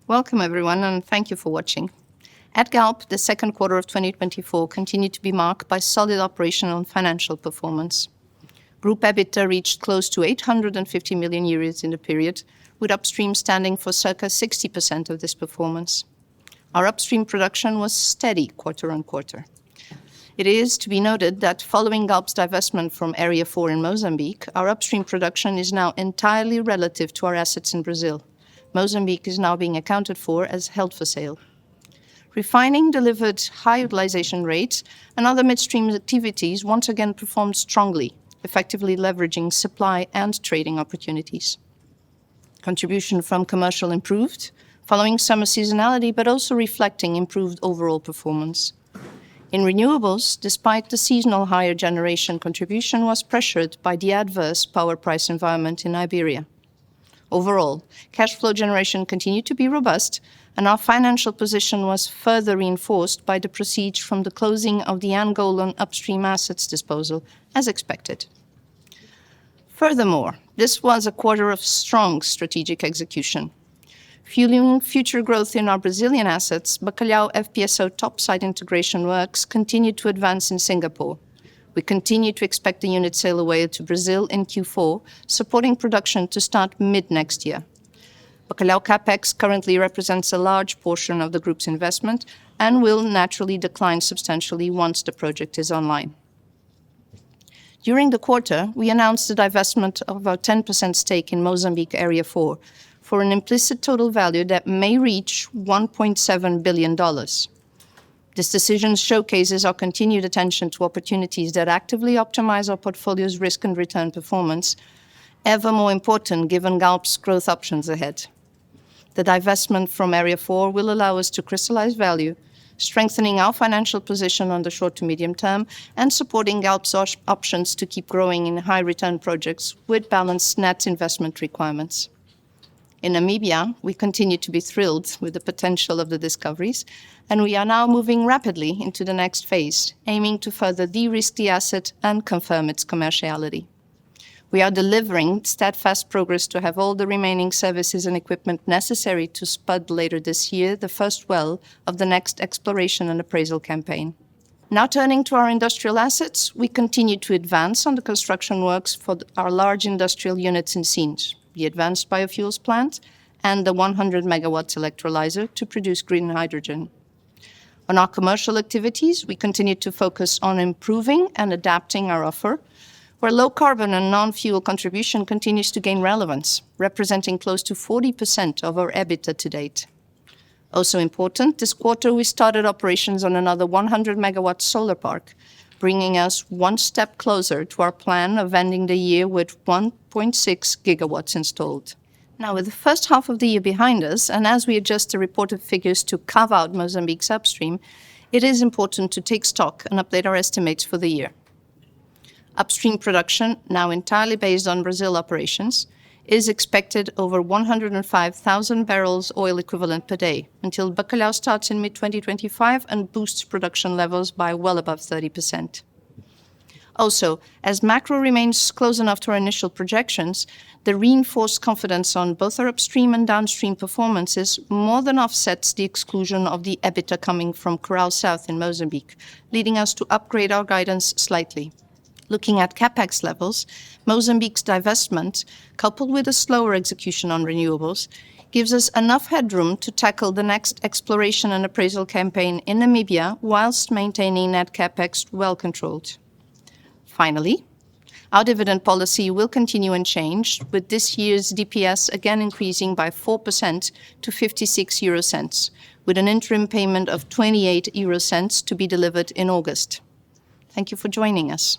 Welcome everyone, and thank you for watching. At Galp, the second quarter of 2024 continued to be marked by solid operational and financial performance. Group EBITDA reached close to 850 million euros in the period, with upstream standing for circa 60% of this performance. Our upstream production was steady quarter on quarter. It is to be noted that following Galp's divestment from Area 4 in Mozambique, our upstream production is now entirely relative to our assets in Brazil. Mozambique is now being accounted for as held for sale. Refining delivered high utilization rates, and other midstream activities once again performed strongly, effectively leveraging supply and trading opportunities. Contribution from commercial improved, following summer seasonality, but also reflecting improved overall performance. In renewables, despite the seasonal higher generation, contribution was pressured by the adverse power price environment in Iberia. Overall, cash flow generation continued to be robust, and our financial position was further reinforced by the proceeds from the closing of the Angolan upstream assets disposal, as expected. Furthermore, this was a quarter of strong strategic execution. Fueling future growth in our Brazilian assets, Bacalhau FPSO topside integration works continued to advance in Singapore. We continue to expect the unit sail away to Brazil in Q4, supporting production to start mid-next year. Bacalhau CapEx currently represents a large portion of the group's investment and will naturally decline substantially once the project is online. During the quarter, we announced the divestment of our 10% stake in Mozambique Area 4 for an implicit total value that may reach $1.7 billion. This decision showcases our continued attention to opportunities that actively optimize our portfolio's risk and return performance, ever more important given Galp's growth options ahead. The divestment from Area 4 will allow us to crystallize value, strengthening our financial position on the short to medium term and supporting Galp's options to keep growing in high-return projects with balanced net investment requirements. In Namibia, we continue to be thrilled with the potential of the discoveries, and we are now moving rapidly into the next phase, aiming to further de-risk the asset and confirm its commerciality. We are delivering steadfast progress to have all the remaining services and equipment necessary to spud later this year the first well of the next exploration and appraisal campaign. Now turning to our industrial assets, we continue to advance on the construction works for our large industrial units in Sines, the advanced biofuels plant, and the 100 megawatts electrolyzer to produce green hydrogen. On our commercial activities, we continue to focus on improving and adapting our offer, where low carbon and non-fuel contribution continues to gain relevance, representing close to 40% of our EBITDA to date. Also important, this quarter we started operations on another 100 megawatt solar park, bringing us one step closer to our plan of ending the year with 1.6 gigawatts installed. Now, with the first half of the year behind us, and as we adjust the reported figures to carve out Mozambique's upstream, it is important to take stock and update our estimates for the year. Upstream production, now entirely based on Brazil operations, is expected over 105,000 barrels oil equivalent per day until Bacalhau starts in mid-2025 and boosts production levels by well above 30%. Also, as macro remains close enough to our initial projections, the reinforced confidence on both our upstream and downstream performances more than offsets the exclusion of the EBITDA coming from Coral South in Mozambique, leading us to upgrade our guidance slightly. Looking at CapEx levels, Mozambique's divestment, coupled with a slower execution on renewables, gives us enough headroom to tackle the next exploration and appraisal campaign in Namibia whilst maintaining net CapEx well controlled. Finally, our dividend policy will continue unchanged, with this year's DPS again increasing by 4% to 56 euro cents, with an interim payment of 28 euro cents to be delivered in August. Thank you for joining us.